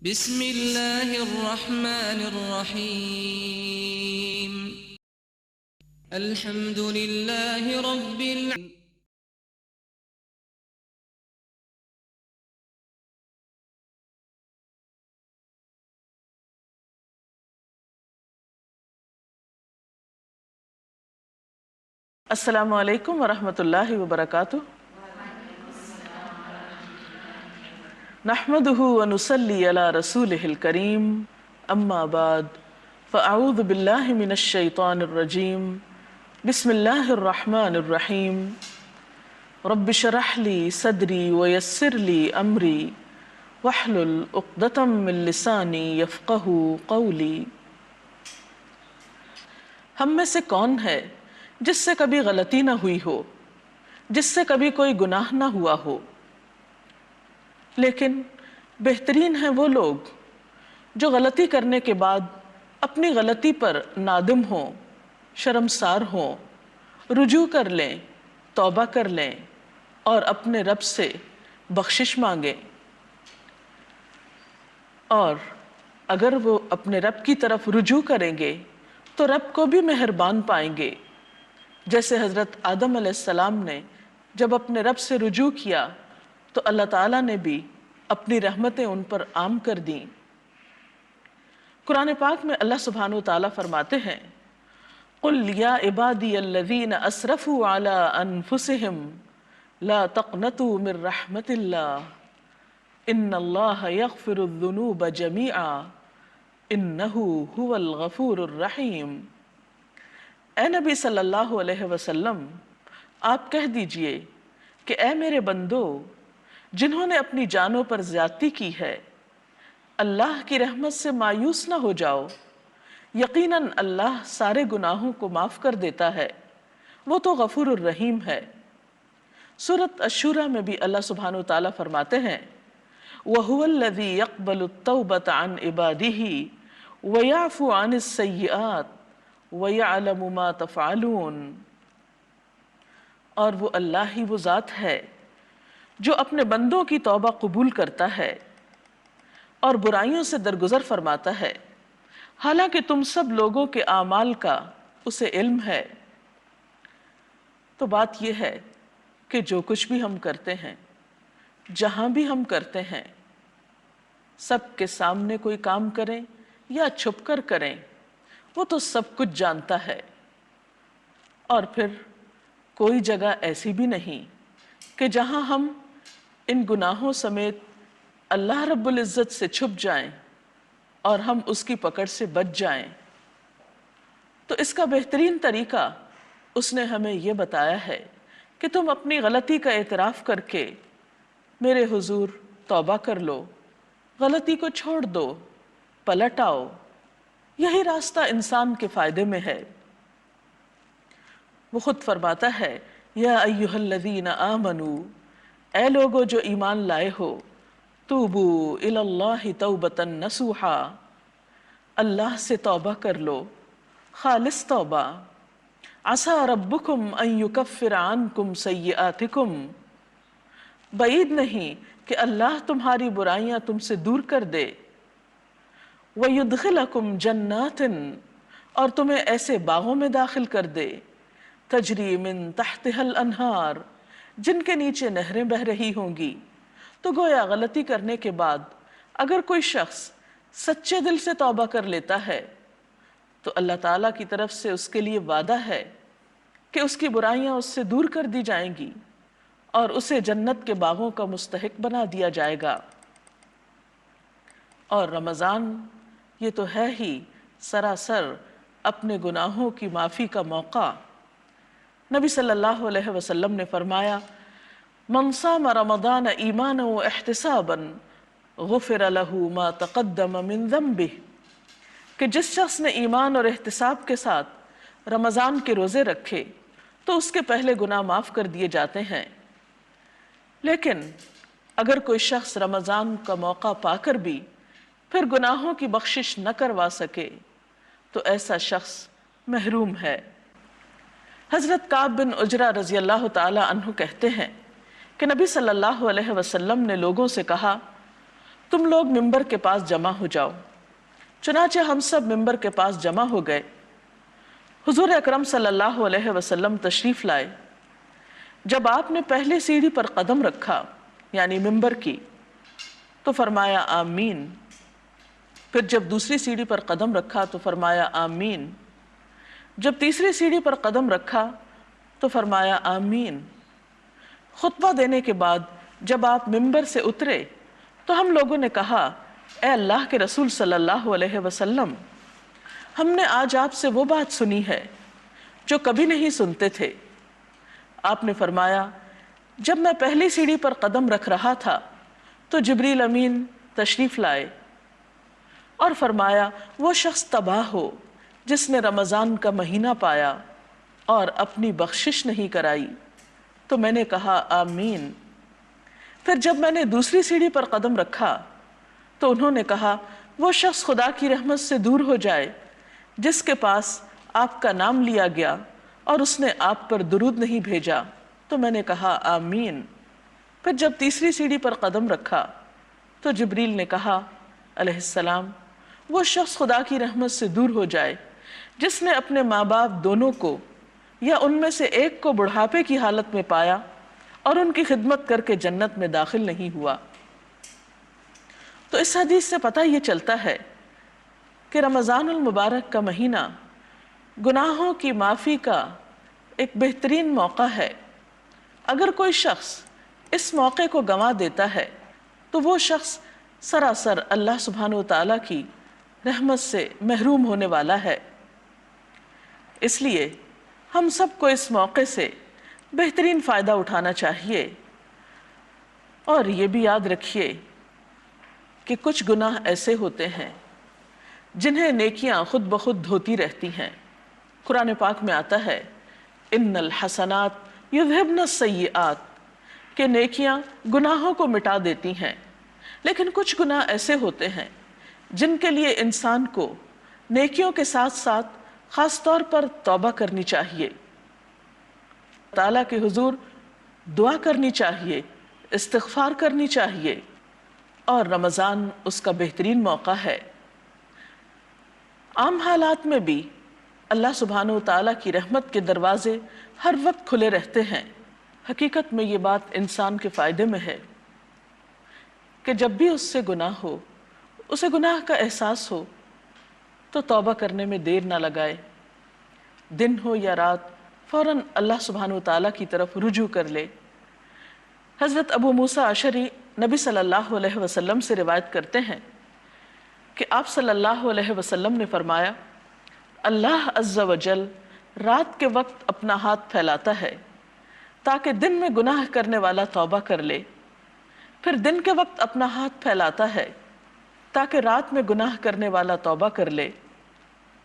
بسم اللہ الرحمن الرحیم الحمد للہ رب العالمین. السلام علیکم ورحمۃ اللہ وبرکاتہ. نحمده ونصلي على رسوله الكريم اما بعد فاعوذ باللہ من الشیطان الرجیم بسم اللہ الرحمن الرحیم رب اشرح لي صدری ويسر لي امری واحلل عقدۃ من لسانی یفقهوا قولی. ہم میں سے کون ہے جس سے کبھی غلطی نہ ہوئی ہو، جس سے کبھی کوئی گناہ نہ ہوا ہو؟ لیکن بہترین ہیں وہ لوگ جو غلطی کرنے کے بعد اپنی غلطی پر نادم ہوں، شرمسار ہوں، رجوع کر لیں، توبہ کر لیں اور اپنے رب سے بخشش مانگیں. اور اگر وہ اپنے رب کی طرف رجوع کریں گے تو رب کو بھی مہربان پائیں گے، جیسے حضرت آدم علیہ السلام نے جب اپنے رب سے رجوع کیا تو اللہ تعالیٰ نے بھی اپنی رحمتیں ان پر عام کر دیں. قرآن پاک میں اللہ سبحانہ وتعالیٰ فرماتے ہیں قُلْ يَا عِبَادِيَ الَّذِينَ أَسْرَفُوا عَلَىٰ أَنفُسِهِمْ لَا تَقْنَطُوا مِن رَحْمَةِ اللَّهِ إِنَّ اللَّهَ يَغْفِرُ الذُّنُوبَ جَمِيعًا إِنَّهُ هُوَ الْغَفُورُ الرَّحِيمُ. اے نبی صلی اللہ علیہ وسلم، آپ کہہ دیجئے کہ اے میرے بندو، جنہوں نے اپنی جانوں پر زیادتی کی ہے، اللہ کی رحمت سے مایوس نہ ہو جاؤ. یقیناً اللہ سارے گناہوں کو معاف کر دیتا ہے، وہ تو غفور الرحیم ہے. سورۃ الشورى میں بھی اللہ سبحانہ وتعالیٰ فرماتے ہیں وَهُوَ الَّذِي يَقْبَلُ التَّوْبَةَ عَنْ عِبَادِهِ وَيَعْفُو عَنِ السَّيِّئَاتِ وَيَعْلَمُ مَا تَفْعَلُونَ. اور وہ اللہ ہی وہ ذات ہے جو اپنے بندوں کی توبہ قبول کرتا ہے اور برائیوں سے درگزر فرماتا ہے، حالانکہ تم سب لوگوں کے اعمال کا اسے علم ہے. تو بات یہ ہے کہ جو کچھ بھی ہم کرتے ہیں، جہاں بھی ہم کرتے ہیں، سب کے سامنے کوئی کام کریں یا چھپ کر کریں، وہ تو سب کچھ جانتا ہے. اور پھر کوئی جگہ ایسی بھی نہیں کہ جہاں ہم ان گناہوں سمیت اللہ رب العزت سے چھپ جائیں اور ہم اس کی پکڑ سے بچ جائیں. تو اس کا بہترین طریقہ اس نے ہمیں یہ بتایا ہے کہ تم اپنی غلطی کا اعتراف کر کے میرے حضور توبہ کر لو، غلطی کو چھوڑ دو، پلٹ آؤ. یہی راستہ انسان کے فائدے میں ہے. وہ خود فرماتا ہے یا ایھا الذین آمنوا، اے لوگو جو ایمان لائے ہو، توبوا الی اللہ توبۃ نصوحا، اللہ سے توبہ کر لو، خالص توبہ. عسیٰ ربکم ان یکفر عنکم سیئاتکم، بعید نہیں کہ اللہ تمہاری برائیاں تم سے دور کر دے. وَيُدْخِلَكُمْ جَنَّاتٍ، اور تمہیں ایسے باغوں میں داخل کر دے، تجری من تحتها الانہار، جن کے نیچے نہریں بہہ رہی ہوں گی. تو گویا غلطی کرنے کے بعد اگر کوئی شخص سچے دل سے توبہ کر لیتا ہے تو اللہ تعالیٰ کی طرف سے اس کے لیے وعدہ ہے کہ اس کی برائیاں اس سے دور کر دی جائیں گی اور اسے جنت کے باغوں کا مستحق بنا دیا جائے گا. اور رمضان یہ تو ہے ہی سراسر اپنے گناہوں کی معافی کا موقع. نبی صلی اللہ علیہ وسلم نے فرمایا من صام رمضان ایمانا واحتسابا غفر له ما تقدم من ذنبه، کہ جس شخص نے ایمان اور احتساب کے ساتھ رمضان کے روزے رکھے تو اس کے پہلے گناہ معاف کر دیے جاتے ہیں. لیکن اگر کوئی شخص رمضان کا موقع پا کر بھی پھر گناہوں کی بخشش نہ کروا سکے تو ایسا شخص محروم ہے. حضرت کعب بن عجرہ رضی اللہ تعالی عنہ کہتے ہیں کہ نبی صلی اللہ علیہ وسلم نے لوگوں سے کہا تم لوگ ممبر کے پاس جمع ہو جاؤ۔ چنانچہ ہم سب ممبر کے پاس جمع ہو گئے۔ حضور اکرم صلی اللہ علیہ وسلم تشریف لائے۔ جب آپ نے پہلے سیڑھی پر قدم رکھا یعنی ممبر کی تو فرمایا آمین۔ پھر جب دوسری سیڑھی پر قدم رکھا تو فرمایا آمین۔ جب تیسری سیڑھی پر قدم رکھا تو فرمایا آمین۔ خطبہ دینے کے بعد جب آپ ممبر سے اترے تو ہم لوگوں نے کہا اے اللہ کے رسول صلی اللہ علیہ وسلم، ہم نے آج آپ سے وہ بات سنی ہے جو کبھی نہیں سنتے تھے۔ آپ نے فرمایا جب میں پہلی سیڑھی پر قدم رکھ رہا تھا تو جبریل امین تشریف لائے اور فرمایا وہ شخص تباہ ہو جس نے رمضان کا مہینہ پایا اور اپنی بخشش نہیں کرائی۔ تو میں نے کہا آمین۔ پھر جب میں نے دوسری سیڑھی پر قدم رکھا تو انہوں نے کہا وہ شخص خدا کی رحمت سے دور ہو جائے جس کے پاس آپ کا نام لیا گیا اور اس نے آپ پر درود نہیں بھیجا۔ تو میں نے کہا آمین۔ پھر جب تیسری سیڑھی پر قدم رکھا تو جبریل نے کہا علیہ السلام وہ شخص خدا کی رحمت سے دور ہو جائے جس نے اپنے ماں باپ دونوں کو یا ان میں سے ایک کو بڑھاپے کی حالت میں پایا اور ان کی خدمت کر کے جنت میں داخل نہیں ہوا۔ تو اس حدیث سے پتہ یہ چلتا ہے کہ رمضان المبارک کا مہینہ گناہوں کی معافی کا ایک بہترین موقع ہے۔ اگر کوئی شخص اس موقع کو گنوا دیتا ہے تو وہ شخص سراسر اللہ سبحانہ وتعالیٰ کی رحمت سے محروم ہونے والا ہے۔ اس لیے ہم سب کو اس موقع سے بہترین فائدہ اٹھانا چاہیے، اور یہ بھی یاد رکھیے کہ کچھ گناہ ایسے ہوتے ہیں جنہیں نیکیاں خود بخود دھوتی رہتی ہیں۔ قرآن پاک میں آتا ہے ان الحسنات یذہبن السیئات کہ نیکیاں گناہوں کو مٹا دیتی ہیں، لیکن کچھ گناہ ایسے ہوتے ہیں جن کے لیے انسان کو نیکیوں کے ساتھ ساتھ خاص طور پر توبہ کرنی چاہیے، تعالیٰ کے حضور دعا کرنی چاہیے، استغفار کرنی چاہیے، اور رمضان اس کا بہترین موقع ہے۔ عام حالات میں بھی اللہ سبحانہ وتعالیٰ کی رحمت کے دروازے ہر وقت کھلے رہتے ہیں۔ حقیقت میں یہ بات انسان کے فائدے میں ہے کہ جب بھی اس سے گناہ ہو، اسے گناہ کا احساس ہو تو توبہ کرنے میں دیر نہ لگائے، دن ہو یا رات فوراً اللہ سبحانہ وتعالیٰ کی طرف رجوع کر لے۔ حضرت ابو موسیٰ اشعری نبی صلی اللہ علیہ وسلم سے روایت کرتے ہیں کہ آپ صلی اللہ علیہ وسلم نے فرمایا اللہ عز و جل رات کے وقت اپنا ہاتھ پھیلاتا ہے تاکہ دن میں گناہ کرنے والا توبہ کر لے، پھر دن کے وقت اپنا ہاتھ پھیلاتا ہے تاکہ رات میں گناہ کرنے والا توبہ کر لے،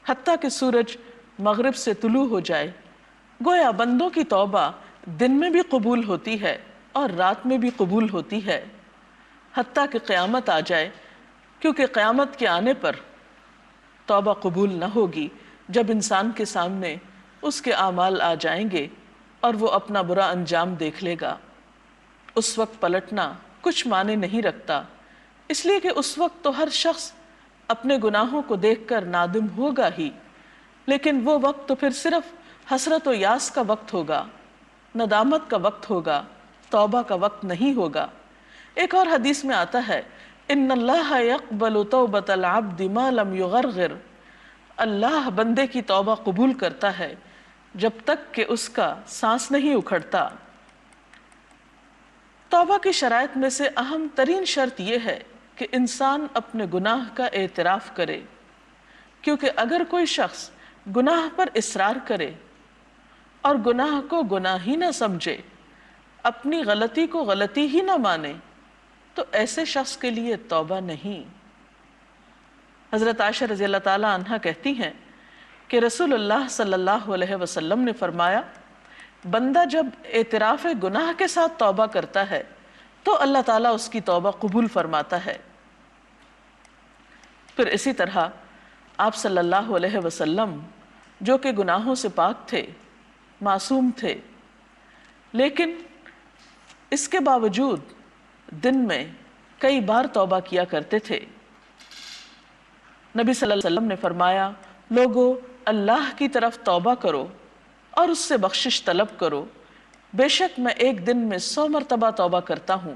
حتیٰ کہ سورج مغرب سے طلوع ہو جائے۔ گویا بندوں کی توبہ دن میں بھی قبول ہوتی ہے اور رات میں بھی قبول ہوتی ہے، حتیٰ کہ قیامت آ جائے، کیونکہ قیامت کے آنے پر توبہ قبول نہ ہوگی جب انسان کے سامنے اس کے اعمال آ جائیں گے اور وہ اپنا برا انجام دیکھ لے گا۔ اس وقت پلٹنا کچھ معنی نہیں رکھتا، اس لیے کہ اس وقت تو ہر شخص اپنے گناہوں کو دیکھ کر نادم ہوگا ہی، لیکن وہ وقت تو پھر صرف حسرت و یاس کا وقت ہوگا، ندامت کا وقت ہوگا، توبہ کا وقت نہیں ہوگا۔ ایک اور حدیث میں آتا ہے ان اللہ یقبل توبۃ العبد ما لم یغرغر، اللہ بندے کی توبہ قبول کرتا ہے جب تک کہ اس کا سانس نہیں اکھڑتا۔ توبہ کی شرائط میں سے اہم ترین شرط یہ ہے کہ انسان اپنے گناہ کا اعتراف کرے، کیونکہ اگر کوئی شخص گناہ پر اصرار کرے اور گناہ کو گناہ ہی نہ سمجھے، اپنی غلطی کو غلطی ہی نہ مانے، تو ایسے شخص کے لیے توبہ نہیں۔ حضرت عائشہ رضی اللہ تعالیٰ عنہا کہتی ہیں کہ رسول اللہ صلی اللہ علیہ وسلم نے فرمایا بندہ جب اعتراف گناہ کے ساتھ توبہ کرتا ہے تو اللہ تعالیٰ اس کی توبہ قبول فرماتا ہے۔ پھر اسی طرح آپ صلی اللہ علیہ وسلم جو کہ گناہوں سے پاک تھے، معصوم تھے، لیکن اس کے باوجود دن میں کئی بار توبہ کیا کرتے تھے۔ نبی صلی اللہ علیہ وسلم نے فرمایا، لوگو اللہ کی طرف توبہ کرو اور اس سے بخشش طلب کرو، بے شک میں ایک دن میں 100 مرتبہ توبہ کرتا ہوں۔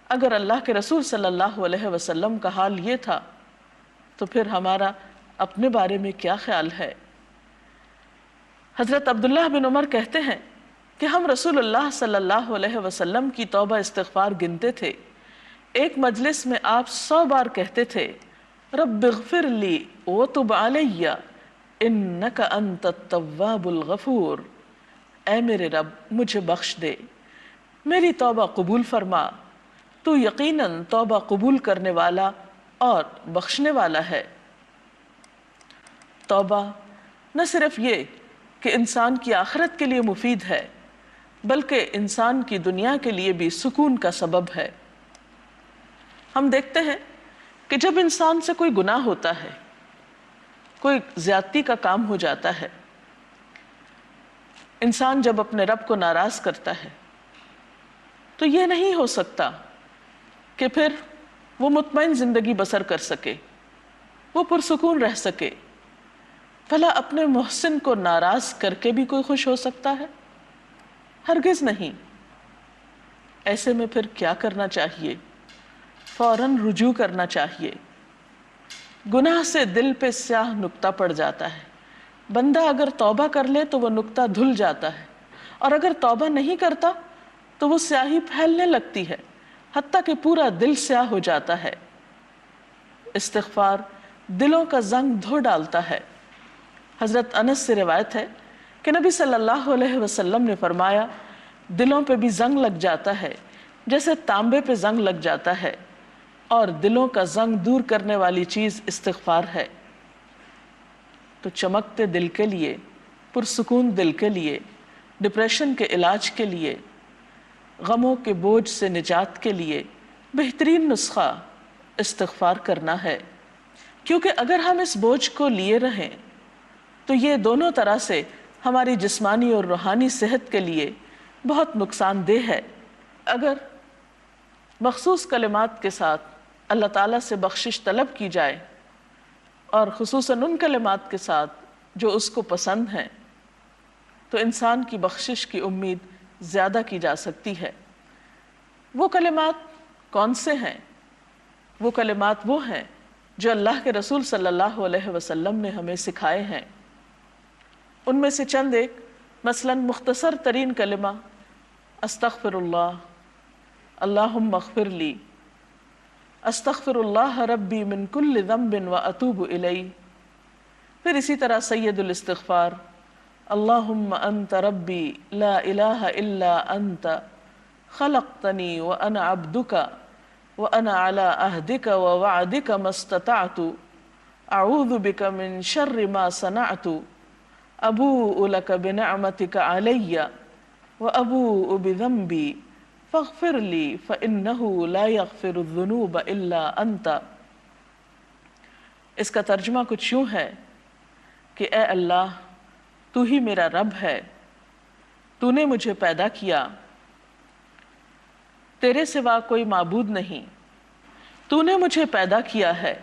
اگر اللہ کے رسول صلی اللہ علیہ وسلم کا حال یہ تھا تو پھر ہمارا اپنے بارے میں کیا خیال ہے؟ حضرت عبداللہ بن عمر کہتے ہیں کہ ہم رسول اللہ صلی اللہ علیہ وسلم کی توبہ استغفار گنتے تھے۔ ایک مجلس میں آپ 100 بار کہتے تھے، رب اغفر لی وتب علی انک انت التواب الغفور، اے میرے رب مجھے بخش دے، میری توبہ قبول فرما، تو یقیناً توبہ قبول کرنے والا اور بخشنے والا ہے۔ توبہ نہ صرف یہ کہ انسان کی آخرت کے لیے مفید ہے، بلکہ انسان کی دنیا کے لیے بھی سکون کا سبب ہے۔ ہم دیکھتے ہیں کہ جب انسان سے کوئی گناہ ہوتا ہے، کوئی زیادتی کا کام ہو جاتا ہے، انسان جب اپنے رب کو ناراض کرتا ہے تو یہ نہیں ہو سکتا کہ پھر وہ مطمئن زندگی بسر کر سکے، وہ پرسکون رہ سکے۔ بھلا اپنے محسن کو ناراض کر کے بھی کوئی خوش ہو سکتا ہے؟ ہرگز نہیں۔ ایسے میں پھر کیا کرنا چاہیے؟ فوراً رجوع کرنا چاہیے۔ گناہ سے دل پہ سیاہ نقطہ پڑ جاتا ہے، بندہ اگر توبہ کر لے تو وہ نقطہ دھل جاتا ہے، اور اگر توبہ نہیں کرتا تو وہ سیاہی پھیلنے لگتی ہے، حتیٰ کہ پورا دل سیاہ ہو جاتا ہے۔ استغفار دلوں کا زنگ دھو ڈالتا ہے۔ حضرت انس سے روایت ہے کہ نبی صلی اللہ علیہ وسلم نے فرمایا، دلوں پہ بھی زنگ لگ جاتا ہے جیسے تانبے پہ زنگ لگ جاتا ہے، اور دلوں کا زنگ دور کرنے والی چیز استغفار ہے۔ تو چمکتے دل کے لیے، پرسکون دل کے لیے، ڈپریشن کے علاج کے لیے، غموں کے بوجھ سے نجات کے لیے بہترین نسخہ استغفار کرنا ہے، کیونکہ اگر ہم اس بوجھ کو لیے رہیں تو یہ دونوں طرح سے ہماری جسمانی اور روحانی صحت کے لیے بہت نقصان دہ ہے۔ اگر مخصوص کلمات کے ساتھ اللہ تعالیٰ سے بخشش طلب کی جائے، اور خصوصاً ان کلمات کے ساتھ جو اس کو پسند ہیں، تو انسان کی بخشش کی امید زیادہ کی جا سکتی ہے۔ وہ کلمات کون سے ہیں؟ وہ کلمات وہ ہیں جو اللہ کے رسول صلی اللہ علیہ وسلم نے ہمیں سکھائے ہیں۔ ان میں سے چند ایک، مثلاً مختصر ترین کلمہ استغفر اللہ، اللہم اغفر لی، استغفر اللہ ربی من کل ذنب واتوب الیہ۔ پھر اسی طرح سید الاستغفار، اللہم انت ربی لا الہ الا انت خلقتنی وانا عبدک وانا علی عہدک ووعدک ما استطعت اعوذ بک من شر ما صنعت ابوء لک بنعمتک علی وابوء بذنبی فاغفر لی فإنہ لا یغفر الذنوب الا انت۔ اس کا ترجمہ کچھ یوں ہے کہ اے اللہ، تو ہی میرا رب ہے، تو نے مجھے پیدا کیا، تیرے سوا کوئی معبود نہیں، تو نے مجھے پیدا کیا ہے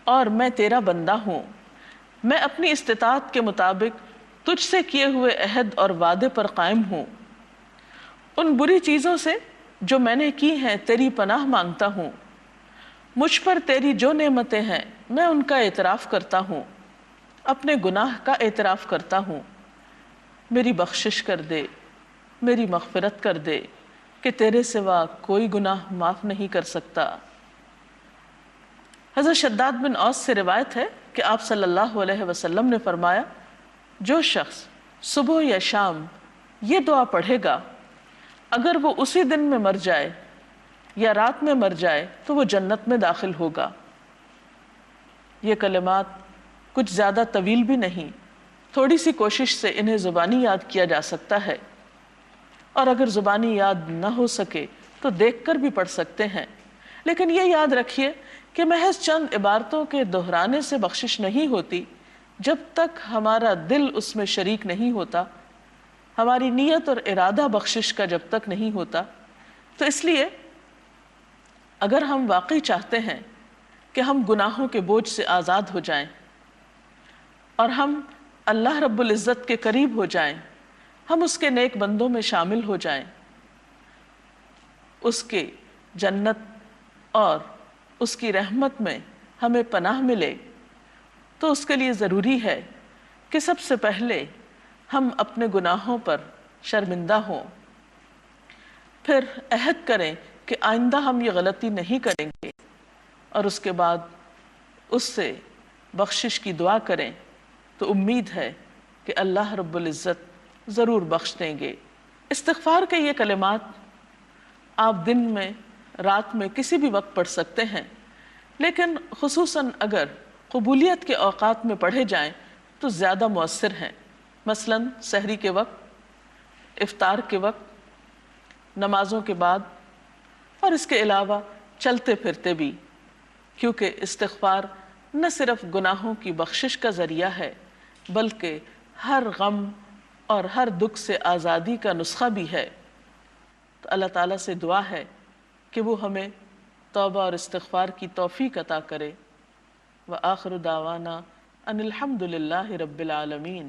اور میں تیرا بندہ ہوں، میں اپنی استطاعت کے مطابق تجھ سے کیے ہوئے عہد اور وعدے پر قائم ہوں، ان بری چیزوں سے جو میں نے کی ہیں تیری پناہ مانگتا ہوں، مجھ پر تیری جو نعمتیں ہیں میں ان کا اعتراف کرتا ہوں، اپنے گناہ کا اعتراف کرتا ہوں، میری بخشش کر دے، میری مغفرت کر دے کہ تیرے سوا کوئی گناہ معاف نہیں کر سکتا۔ حضرت شداد بن اوس سے روایت ہے کہ آپ صلی اللہ علیہ وسلم نے فرمایا، جو شخص صبح یا شام یہ دعا پڑھے گا، اگر وہ اسی دن میں مر جائے یا رات میں مر جائے تو وہ جنت میں داخل ہوگا۔ یہ کلمات کچھ زیادہ طویل بھی نہیں، تھوڑی سی کوشش سے انہیں زبانی یاد کیا جا سکتا ہے، اور اگر زبانی یاد نہ ہو سکے تو دیکھ کر بھی پڑھ سکتے ہیں۔ لیکن یہ یاد رکھیے کہ محض چند عبارتوں کے دہرانے سے بخشش نہیں ہوتی جب تک ہمارا دل اس میں شریک نہیں ہوتا، ہماری نیت اور ارادہ بخشش کا جب تک نہیں ہوتا۔ تو اس لیے اگر ہم واقعی چاہتے ہیں کہ ہم گناہوں کے بوجھ سے آزاد ہو جائیں اور ہم اللہ رب العزت کے قریب ہو جائیں، ہم اس کے نیک بندوں میں شامل ہو جائیں، اس کے جنت اور اس کی رحمت میں ہمیں پناہ ملے، تو اس کے لیے ضروری ہے کہ سب سے پہلے ہم اپنے گناہوں پر شرمندہ ہوں، پھر عہد کریں کہ آئندہ ہم یہ غلطی نہیں کریں گے، اور اس کے بعد اس سے بخشش کی دعا کریں، تو امید ہے کہ اللہ رب العزت ضرور بخش دیں گے۔ استغفار کے یہ کلمات آپ دن میں، رات میں، کسی بھی وقت پڑھ سکتے ہیں، لیکن خصوصاً اگر قبولیت کے اوقات میں پڑھے جائیں تو زیادہ مؤثر ہیں، مثلاً سحری کے وقت، افطار کے وقت، نمازوں کے بعد، اور اس کے علاوہ چلتے پھرتے بھی، کیونکہ استغفار نہ صرف گناہوں کی بخشش کا ذریعہ ہے بلکہ ہر غم اور ہر دکھ سے آزادی کا نسخہ بھی ہے۔ تو اللہ تعالیٰ سے دعا ہے کہ وہ ہمیں توبہ اور استغفار کی توفیق عطا کرے۔ وآخر دعوانا ان الحمد للہ رب العالمین۔